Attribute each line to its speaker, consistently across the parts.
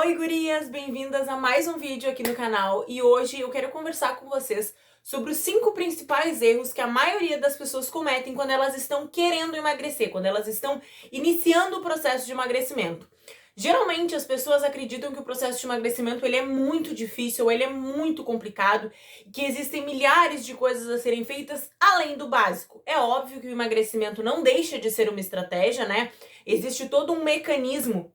Speaker 1: Oi, gurias! Bem-vindas a mais um vídeo aqui no canal e hoje eu quero conversar com vocês sobre os 5 principais erros que a maioria das pessoas cometem quando elas estão querendo emagrecer, quando elas estão iniciando o processo de emagrecimento. Geralmente as pessoas acreditam que o processo de emagrecimento ele é muito difícil, ele é muito complicado, que existem milhares de coisas a serem feitas além do básico. É óbvio que o emagrecimento não deixa de ser uma estratégia, né? Existe todo um mecanismo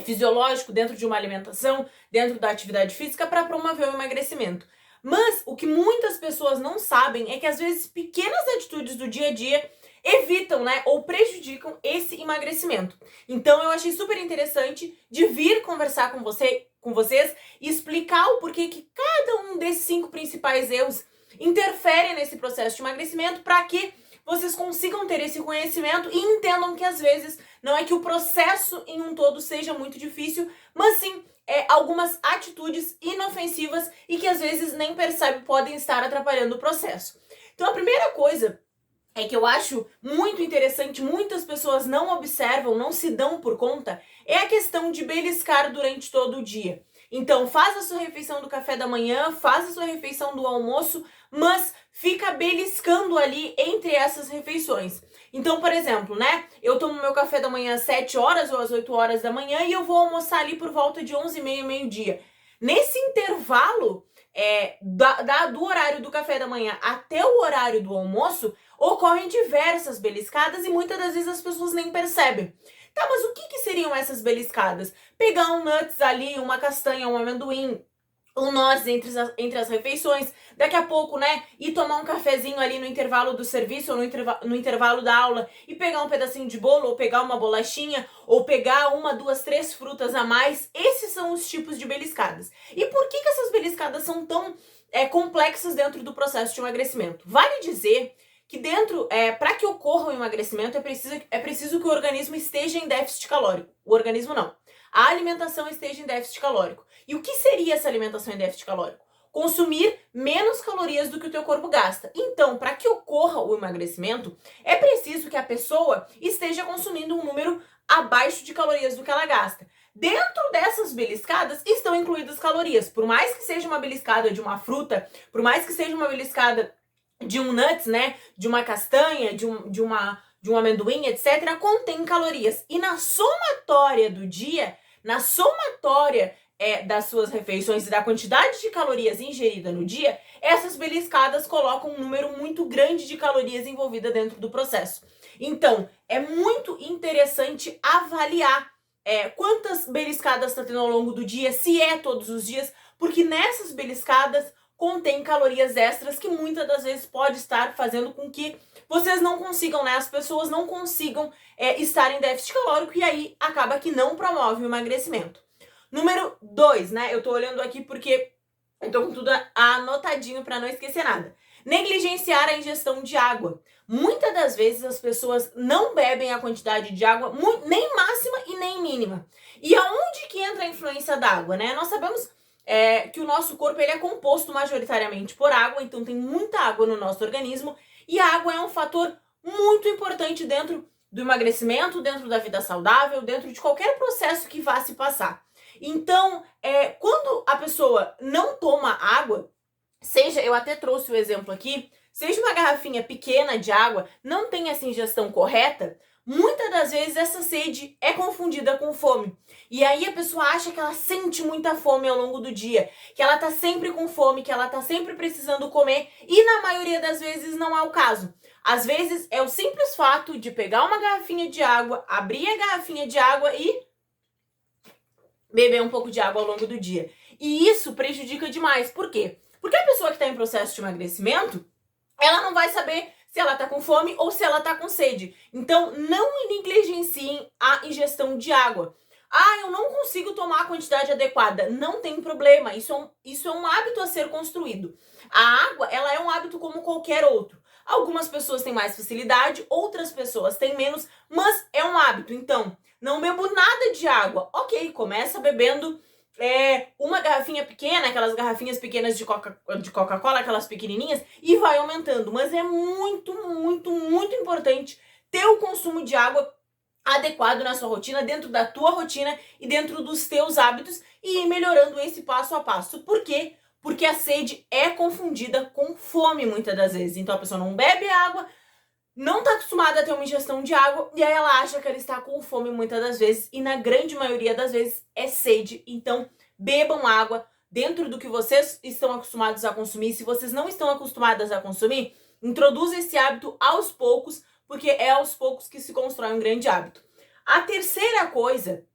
Speaker 1: fisiológico dentro de uma alimentação, dentro da atividade física para promover o emagrecimento. Mas o que muitas pessoas não sabem é que às vezes pequenas atitudes do dia a dia evitam, né, ou prejudicam esse emagrecimento. Então eu achei super interessante de vir conversar com vocês e explicar o porquê que cada um desses 5 principais erros interfere nesse processo de emagrecimento para que vocês consigam ter esse conhecimento e entendam que às vezes não é que o processo em um todo seja muito difícil, mas sim algumas atitudes inofensivas e que às vezes nem percebe podem estar atrapalhando o processo. Então a primeira coisa que eu acho muito interessante, muitas pessoas não observam, não se dão por conta, é a questão de beliscar durante todo o dia. Então, faz a sua refeição do café da manhã, faz a sua refeição do almoço, mas fica beliscando ali entre essas refeições. Então, por exemplo, né, eu tomo meu café da manhã às 7 horas ou às 8 horas da manhã e eu vou almoçar ali por volta de 11h30, meio-dia. Nesse intervalo do horário do café da manhã até o horário do almoço, ocorrem diversas beliscadas e muitas das vezes as pessoas nem percebem. Tá, mas o que seriam essas beliscadas? Pegar um nuts ali, uma castanha, um amendoim, um nozes entre as refeições, daqui a pouco, né, ir tomar um cafezinho ali no intervalo do serviço ou no intervalo da aula e pegar um pedacinho de bolo ou pegar uma bolachinha ou pegar 1, 2, 3 frutas a mais. Esses são os tipos de beliscadas. E por que essas beliscadas são tão complexas dentro do processo de emagrecimento? Vale dizer que para que ocorra o emagrecimento é preciso que o organismo esteja em déficit calórico. O organismo não. A alimentação esteja em déficit calórico. E o que seria essa alimentação em déficit calórico? Consumir menos calorias do que o teu corpo gasta. Então, para que ocorra o emagrecimento, é preciso que a pessoa esteja consumindo um número abaixo de calorias do que ela gasta. Dentro dessas beliscadas estão incluídas calorias. Por mais que seja uma beliscada de uma fruta, por mais que seja uma beliscada de um nuts, né, de uma castanha, de um amendoim, etc., contém calorias. E na somatória do dia, na somatória das suas refeições e da quantidade de calorias ingerida no dia, essas beliscadas colocam um número muito grande de calorias envolvida dentro do processo. Então, é muito interessante avaliar quantas beliscadas está tendo ao longo do dia, se é todos os dias, porque nessas beliscadas contém calorias extras que muitas das vezes pode estar fazendo com que vocês não consigam, né, as pessoas não consigam estar em déficit calórico e aí acaba que não promove o emagrecimento. Número 2, né, eu tô olhando aqui porque eu tô com tudo anotadinho para não esquecer nada. Negligenciar a ingestão de água. Muitas das vezes as pessoas não bebem a quantidade de água, nem máxima e nem mínima. E aonde que entra a influência da água, né? Nós sabemos que o nosso corpo ele é composto majoritariamente por água, então tem muita água no nosso organismo, e a água é um fator muito importante dentro do emagrecimento, dentro da vida saudável, dentro de qualquer processo que vá se passar. Então, quando a pessoa não toma água, seja, eu até trouxe o exemplo aqui, seja uma garrafinha pequena de água, não tem essa ingestão correta, muitas das vezes essa sede é confundida com fome. E aí a pessoa acha que ela sente muita fome ao longo do dia, que ela tá sempre com fome, que ela tá sempre precisando comer, e na maioria das vezes não é o caso. Às vezes é o simples fato de pegar uma garrafinha de água, abrir a garrafinha de água e beber um pouco de água ao longo do dia. E isso prejudica demais. Por quê? Porque a pessoa que está em processo de emagrecimento, ela não vai saber se ela tá com fome ou se ela tá com sede. Então, não negligenciem a ingestão de água. Ah, eu não consigo tomar a quantidade adequada. Não tem problema, isso é um hábito a ser construído. A água, ela é um hábito como qualquer outro. Algumas pessoas têm mais facilidade, outras pessoas têm menos, mas é um hábito. Então, não bebo nada de água. Ok, começa bebendo uma garrafinha pequena, aquelas garrafinhas pequenas de Coca-Cola, aquelas pequenininhas, e vai aumentando. Mas é muito, muito, muito importante ter o consumo de água adequado na sua rotina, dentro da tua rotina e dentro dos teus hábitos e ir melhorando esse passo a passo. Por quê? Porque a sede é confundida com fome muitas das vezes. Então a pessoa não bebe água, não está acostumada a ter uma ingestão de água e aí ela acha que ela está com fome muitas das vezes e na grande maioria das vezes é sede. Então bebam água dentro do que vocês estão acostumados a consumir. Se vocês não estão acostumadas a consumir, introduza esse hábito aos poucos, porque é aos poucos que se constrói um grande hábito. A terceira coisa,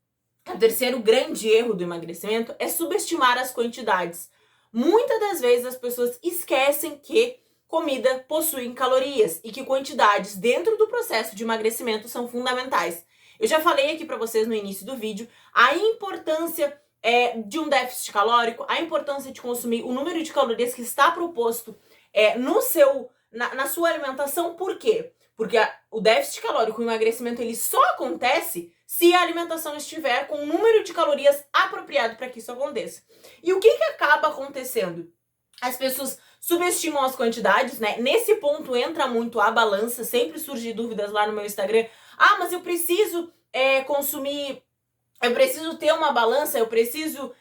Speaker 1: o terceiro grande erro do emagrecimento é subestimar as quantidades. Muitas das vezes as pessoas esquecem que comida possui calorias e que quantidades dentro do processo de emagrecimento são fundamentais. Eu já falei aqui para vocês no início do vídeo a importância de um déficit calórico, a importância de consumir o número de calorias que está proposto na sua alimentação. Por quê? Porque o déficit calórico, o emagrecimento, ele só acontece se a alimentação estiver com um número de calorias apropriado para que isso aconteça. E o que acaba acontecendo? As pessoas subestimam as quantidades, né? Nesse ponto entra muito a balança, sempre surgem dúvidas lá no meu Instagram. Ah, mas eu preciso consumir, eu preciso ter uma balança, eu preciso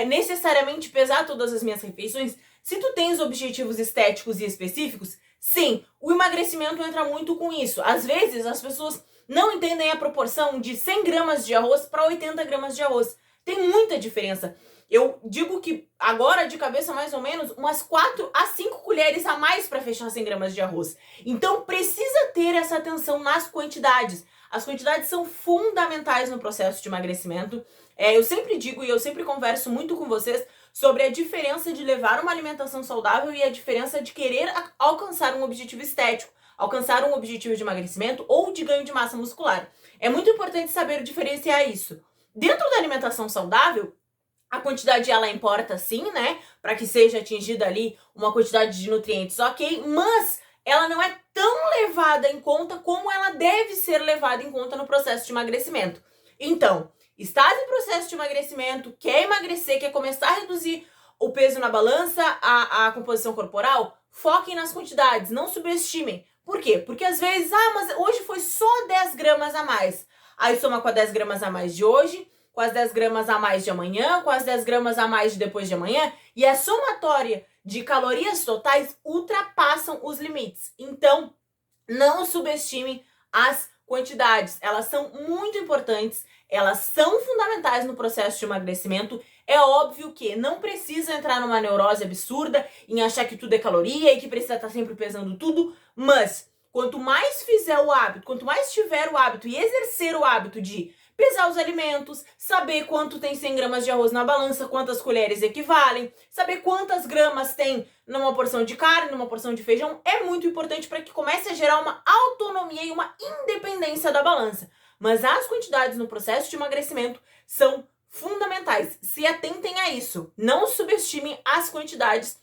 Speaker 1: necessariamente pesar todas as minhas refeições? Se tu tens objetivos estéticos e específicos, sim, o emagrecimento entra muito com isso. Às vezes as pessoas não entendem a proporção de 100 gramas de arroz para 80 gramas de arroz. Tem muita diferença. Eu digo que agora, de cabeça, mais ou menos, umas 4 a 5 colheres a mais para fechar 100 gramas de arroz. Então, precisa ter essa atenção nas quantidades. As quantidades são fundamentais no processo de emagrecimento. Eu sempre digo e eu sempre converso muito com vocês sobre a diferença de levar uma alimentação saudável e a diferença de querer alcançar um objetivo estético, alcançar um objetivo de emagrecimento ou de ganho de massa muscular. É muito importante saber diferenciar isso. Dentro da alimentação saudável, a quantidade ela importa sim, né? Para que seja atingida ali uma quantidade de nutrientes, ok? Mas ela não é tão levada em conta como ela deve ser levada em conta no processo de emagrecimento. Então, estás em processo de emagrecimento, quer emagrecer, quer começar a reduzir o peso na balança, a composição corporal, foquem nas quantidades, não subestimem. Por quê? Porque às vezes, mas hoje foi só 10 gramas a mais. Aí soma com as 10 gramas a mais de hoje, com as 10 gramas a mais de amanhã, com as 10 gramas a mais de depois de amanhã, e a somatória de calorias totais ultrapassam os limites. Então, não subestimem as quantidades. Elas são muito importantes, elas são fundamentais no processo de emagrecimento. É óbvio que não precisa entrar numa neurose absurda em achar que tudo é caloria e que precisa estar sempre pesando tudo, mas quanto mais fizer o hábito, quanto mais tiver o hábito e exercer o hábito de pesar os alimentos, saber quanto tem 100 gramas de arroz na balança, quantas colheres equivalem, saber quantas gramas tem numa porção de carne, numa porção de feijão, é muito importante para que comece a gerar uma autonomia e uma independência da balança. Mas as quantidades no processo de emagrecimento são fundamentais. Se atentem a isso. Não subestimem as quantidades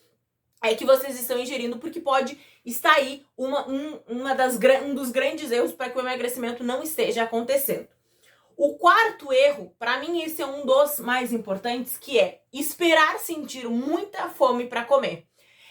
Speaker 1: que vocês estão ingerindo, porque pode estar aí um dos grandes erros para que o emagrecimento não esteja acontecendo. O quarto erro, para mim esse é um dos mais importantes, que é esperar sentir muita fome para comer.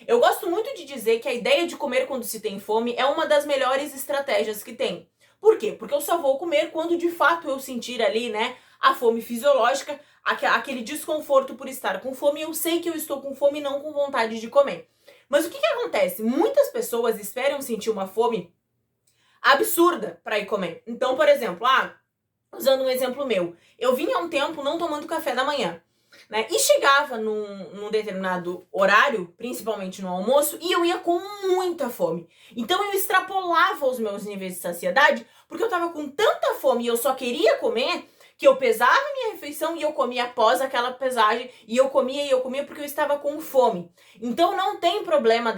Speaker 1: Eu gosto muito de dizer que a ideia de comer quando se tem fome é uma das melhores estratégias que tem. Por quê? Porque eu só vou comer quando de fato eu sentir ali, né, a fome fisiológica, aquele desconforto por estar com fome. Eu sei que eu estou com fome e não com vontade de comer. Mas o que acontece? Muitas pessoas esperam sentir uma fome absurda para ir comer. Então, por exemplo, usando um exemplo meu, eu vinha há um tempo não tomando café da manhã, né? E chegava num determinado horário, principalmente no almoço, e eu ia com muita fome. Então eu extrapolava os meus níveis de saciedade, porque eu tava com tanta fome e eu só queria comer, que eu pesava a minha refeição e eu comia após aquela pesagem, e eu comia porque eu estava com fome. Então não tem problema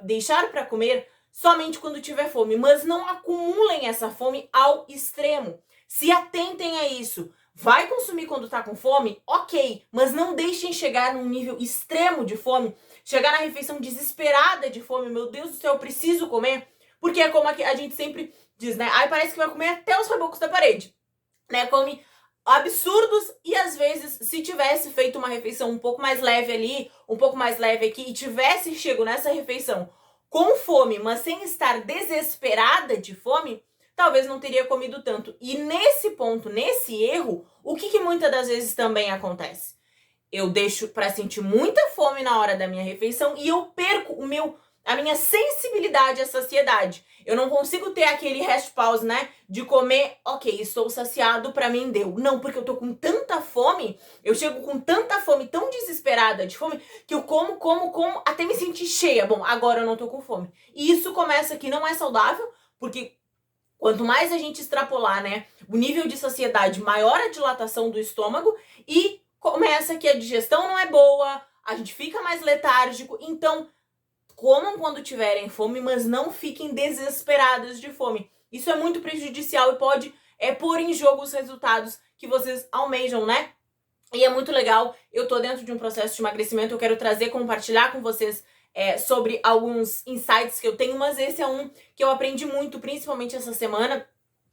Speaker 1: deixar para comer somente quando tiver fome, mas não acumulem essa fome ao extremo. Se atentem a isso. Vai consumir quando tá com fome? Ok, mas não deixem chegar num nível extremo de fome, chegar na refeição desesperada de fome, meu Deus do céu, eu preciso comer, porque é como a gente sempre diz, né? Aí parece que vai comer até os rebocos da parede, né? Come absurdos e às vezes, se tivesse feito uma refeição um pouco mais leve ali, um pouco mais leve aqui, e tivesse chego nessa refeição com fome, mas sem estar desesperada de fome, talvez não teria comido tanto. E nesse ponto, nesse erro, o que muitas das vezes também acontece? Eu deixo para sentir muita fome na hora da minha refeição e eu perco a minha sensibilidade à saciedade. Eu não consigo ter aquele rest pause, né? De comer, ok, estou saciado, pra mim deu. Não, porque eu tô com tanta fome, eu chego com tanta fome, tão desesperada de fome, que eu como, até me sentir cheia. Bom, agora eu não tô com fome. E isso começa que não é saudável, porque quanto mais a gente extrapolar, né, o nível de saciedade, maior a dilatação do estômago e começa que a digestão não é boa, a gente fica mais letárgico, então comam quando tiverem fome, mas não fiquem desesperados de fome. Isso é muito prejudicial e pode pôr em jogo os resultados que vocês almejam, né? E é muito legal, eu tô dentro de um processo de emagrecimento, eu quero compartilhar com vocês sobre alguns insights que eu tenho, mas esse é um que eu aprendi muito, principalmente essa semana,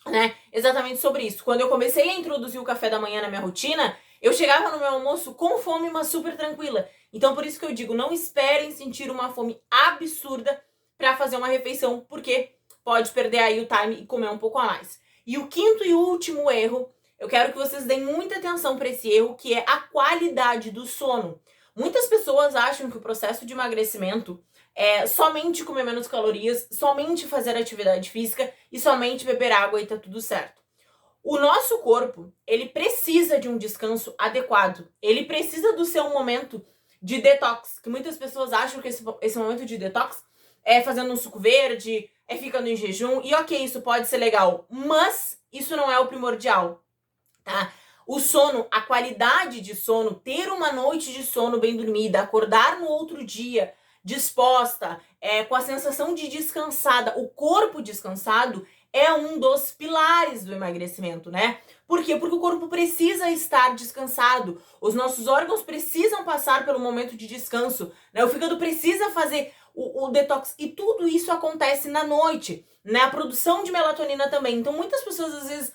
Speaker 1: né? Exatamente sobre isso. Quando eu comecei a introduzir o café da manhã na minha rotina, eu chegava no meu almoço com fome, mas super tranquila. Então, por isso que eu digo, não esperem sentir uma fome absurda para fazer uma refeição, porque pode perder aí o time e comer um pouco a mais. E o quinto e último erro, eu quero que vocês deem muita atenção para esse erro, que é a qualidade do sono. Muitas pessoas acham que o processo de emagrecimento é somente comer menos calorias, somente fazer atividade física e somente beber água e tá tudo certo. O nosso corpo, ele precisa de um descanso adequado. Ele precisa do seu momento de detox, que muitas pessoas acham que esse momento de detox é fazendo um suco verde, é ficando em jejum, e ok, isso pode ser legal, mas isso não é o primordial, tá? O sono, a qualidade de sono, ter uma noite de sono bem dormida, acordar no outro dia disposta, com a sensação de descansada, o corpo descansado, é um dos pilares do emagrecimento, né? Por quê? Porque o corpo precisa estar descansado, os nossos órgãos precisam passar pelo momento de descanso, né? O fígado precisa fazer o detox, e tudo isso acontece na noite, né? A produção de melatonina também. Então, muitas pessoas, às vezes,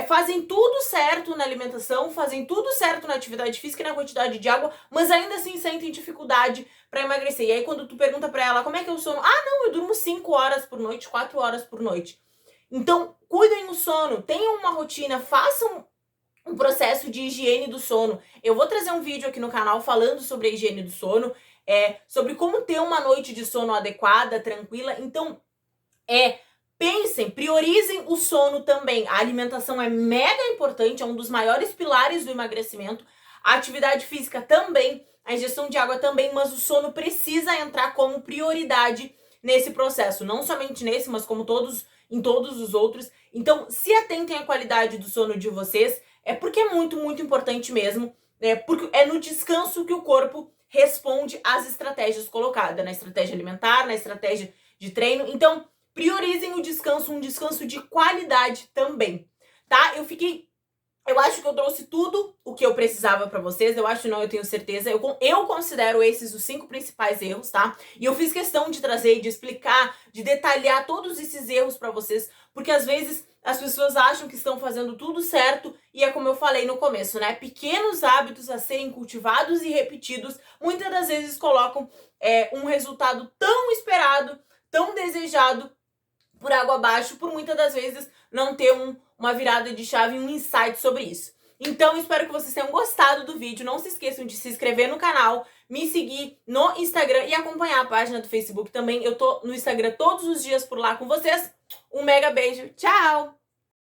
Speaker 1: fazem tudo certo na alimentação, fazem tudo certo na atividade física e na quantidade de água, mas ainda assim sentem dificuldade para emagrecer. E aí, quando tu pergunta para ela como é que é o sono, não, eu durmo 5 horas por noite, 4 horas por noite. Então, cuidem do sono, tenham uma rotina, façam um processo de higiene do sono. Eu vou trazer um vídeo aqui no canal falando sobre a higiene do sono, sobre como ter uma noite de sono adequada, tranquila. Então, pensem, priorizem o sono também. A alimentação é mega importante, é um dos maiores pilares do emagrecimento. A atividade física também, a ingestão de água também, mas o sono precisa entrar como prioridade nesse processo. Não somente nesse, mas como em todos os outros. Então, se atentem à qualidade do sono de vocês, porque é muito, muito importante mesmo, porque é no descanso que o corpo responde às estratégias colocadas, na estratégia alimentar, na estratégia de treino. Então, priorizem o descanso, um descanso de qualidade também, tá? Eu acho que eu trouxe tudo o que eu precisava pra vocês, eu tenho certeza. Eu considero esses os 5 principais erros, tá? E eu fiz questão de trazer, de explicar, de detalhar todos esses erros pra vocês, porque às vezes as pessoas acham que estão fazendo tudo certo e é como eu falei no começo, né? Pequenos hábitos a serem cultivados e repetidos, muitas das vezes colocam um resultado tão esperado, tão desejado, por água abaixo, por muitas das vezes não ter uma virada de chave, um insight sobre isso. Então, espero que vocês tenham gostado do vídeo. Não se esqueçam de se inscrever no canal, me seguir no Instagram e acompanhar a página do Facebook também. Eu tô no Instagram todos os dias por lá com vocês. Um mega beijo, tchau!